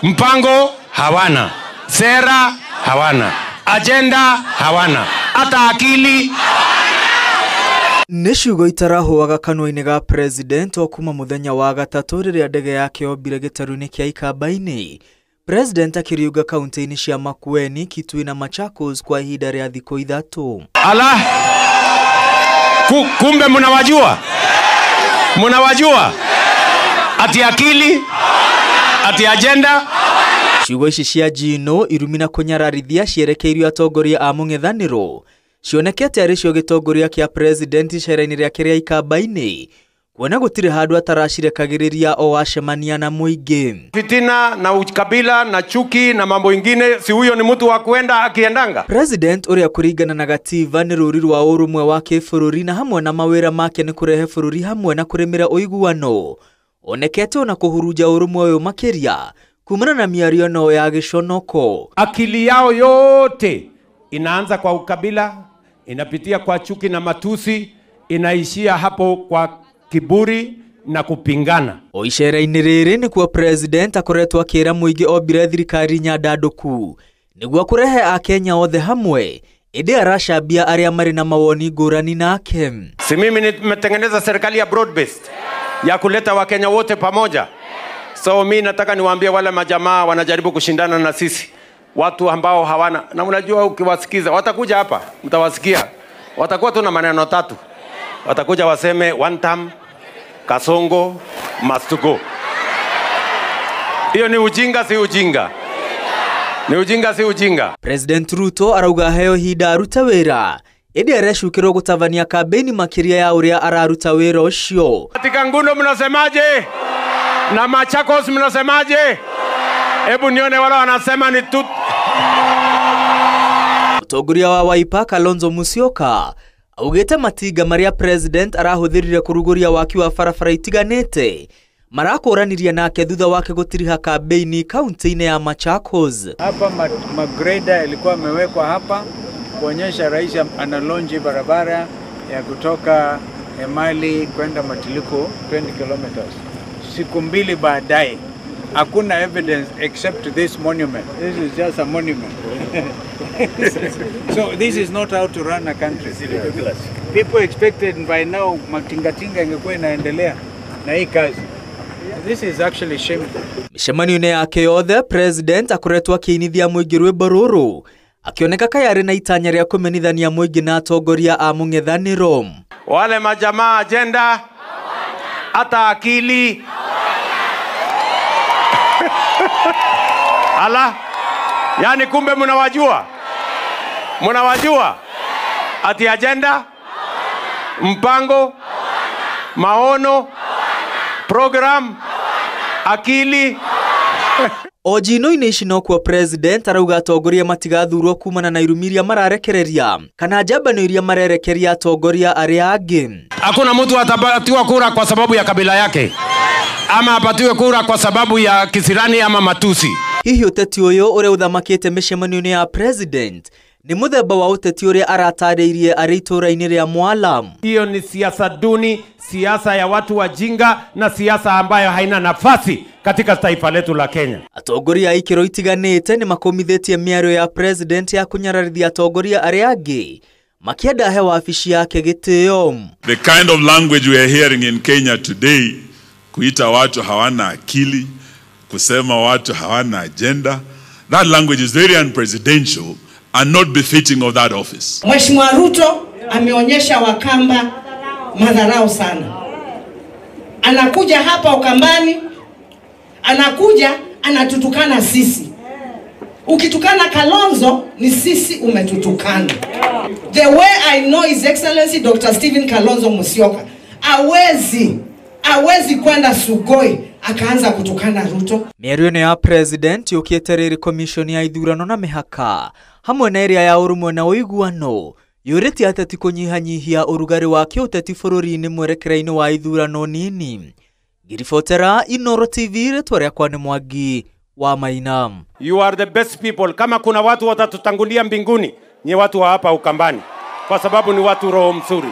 Mpango hawana, sera hawana, agenda hawana, hata akili. Nishugo itarahuaga kanwa-ini ga president okuma muthenya wa gatatu riria ndege yake yombire gitaru-ini kia Ikamba-ini. President akiriuga kaunti-ini cia Makueni, Kitui na Machakos kwa ihinda ria thikũ 3. Ala, kumbe mnawajua? Mnawajua? Ati akili, ati agenda. Ciugo ici cia Njino irumina kunyararithia cierekeirio atongoria a mung'ethaniro. Cionekete arĩ cio gĩtongoria kia president icera-inĩ rĩake rĩa Ikamba-ini, kuona gũtirĩ handũ ataracirekagĩrĩria o acemania na mũingĩ. Fitina na ukabila na chuki na mambo ingine, si huyo ni mtu wa kuenda akiendanga? President ũrĩa kũringana na gatiba nĩ rũri rwa ũrũmwe wa kĩbũrũri na hamwe na mawĩra make nĩ kũrehe bũrũri hamwe na kũrĩmĩra ũiguano. Onekete ona kũhurunja ũrũmwe ũyũ makĩria kumana na mĩario no ya gĩconoko. Akili yao yote inaanza kwa ukabila, inapitia kwa chuki na matusi, inaishia hapo kwa kiburi na kupingana. O icera-inĩ rĩrĩ nĩkuo president akoretwo akĩra mũingĩ ombire thirikari nyandandũku nĩguo kũrehe Akenya othe hamwe, ĩndĩ aracambia arĩa marĩ na mawoni ngũrani nake. Si mimi nimetengeneza serikali ya broad based ya kuleta Wakenya wote pamoja. So mimi nataka niwaambie wale majamaa wanajaribu kushindana na sisi, watu ambao hawana, na unajua ukiwasikiza watakuja hapa, mtawasikia watakuwa tu na maneno 3. Watakuja waseme one term, Kasongo must go. Hiyo ni ujinga, si ujinga. Ni ujinga, si ujinga. President Ruto arauga heo hinda aruta wĩra, ĩndĩ arecukĩrwo gũtabania kambeni makĩria ya ũrĩa araruta wĩra ũcio. Katika Ngundo mnasemaje? Na Machakos mnasemaje? Hebu nione wala wanasema ni tu. Mũtongoria wa Wiper Kalonzo Musyoka augĩte matinga marĩa president arahũthĩrire kũrugũria waki wa barabara itiganĩte marakũraniria nake thutha wake gũtiriha kambeni kaunti-inĩ ya Machakos. Hapa magreda ilikuwa amewekwa hapa kuonyesha rais analonji barabara ya kutoka Emali kwenda Matiliko 20 kilometers. Siku 2 baadaye hakuna evidence except this monument. This is just a monument. So this is not how to run a country. People expected by now matingatinga ingekuwa inaendelea na hii kazi. This is actually shameful. Mĩcemanio-inĩ yake yothe president akoretwo akĩinithia mũingĩ rwĩmbo rũrũ, akioneka kayarĩ na itanya rĩa kũmenithania mũingĩ na atongoria a mũng'ethanĩro. Wale majamaa agenda, hata akili. Ala, yani kumbe mnawajua? Mnawajua? Ati agenda, mpango, maono, program, akili. O Njino-inĩ ici no kuo president arauga atongoria matigathurwo kumana na irumi iria mararekereria kana njambanio iria marerekeria atongoria arĩa angĩ. Hakuna mtu atapatiwa kura kwa sababu ya kabila yake, ama apatiwe kura kwa sababu ya kisirani ama matusi. Hihi ũteti ũyũ ũrĩa ũthamakĩte mĩcemanio-inĩ ya president ni mũthemba wa ũteti ũrĩa aratarĩirie arĩ itũũra-inĩ rĩa Mwala. Hiyo ni siasa duni, siasa ya watu wajinga na siasa ambayo haina nafasi katika taifa letu la Kenya. Atongoria a ikĩro itiganĩte nĩ makomithĩtie mĩario ya president ya kunyararithia atongoria arĩa angĩ makĩenda he wabici yake gĩtĩo. The kind of language we are hearing in Kenya today, kuita watu hawana akili, kusema watu hawana agenda, that language is very unpresidential and not befitting of that office. Mheshimiwa Ruto ameonyesha Wakamba madharau sana. Anakuja hapa Ukambani, anakuja anatutukana sisi. Ukitukana Kalonzo ni sisi umetutukana. The way I know His Excellency Dr. Stephen Kalonzo Musyoka awezi kwenda Sugoi akaanza kutukana Ruto. Mĩario ya president yũkĩte rĩrĩ commission ya ithurano na mĩhaka hamwe na ĩrĩa ya ũrũmwe na ũiguano yũrĩtie ateti kũnyihanyihia ũrugarĩ wa kĩũteti bũrũri-inĩ mwerekera-inĩ wa ithurano nini. Ngiribotera Inooro TV, rĩtwa rĩakwa nĩ Mwangi wa Maina. You are the best people. Kama kuna watu watatutangulia mbinguni, ni watu wa hapa Ukambani, kwa sababu ni watu roho mzuri.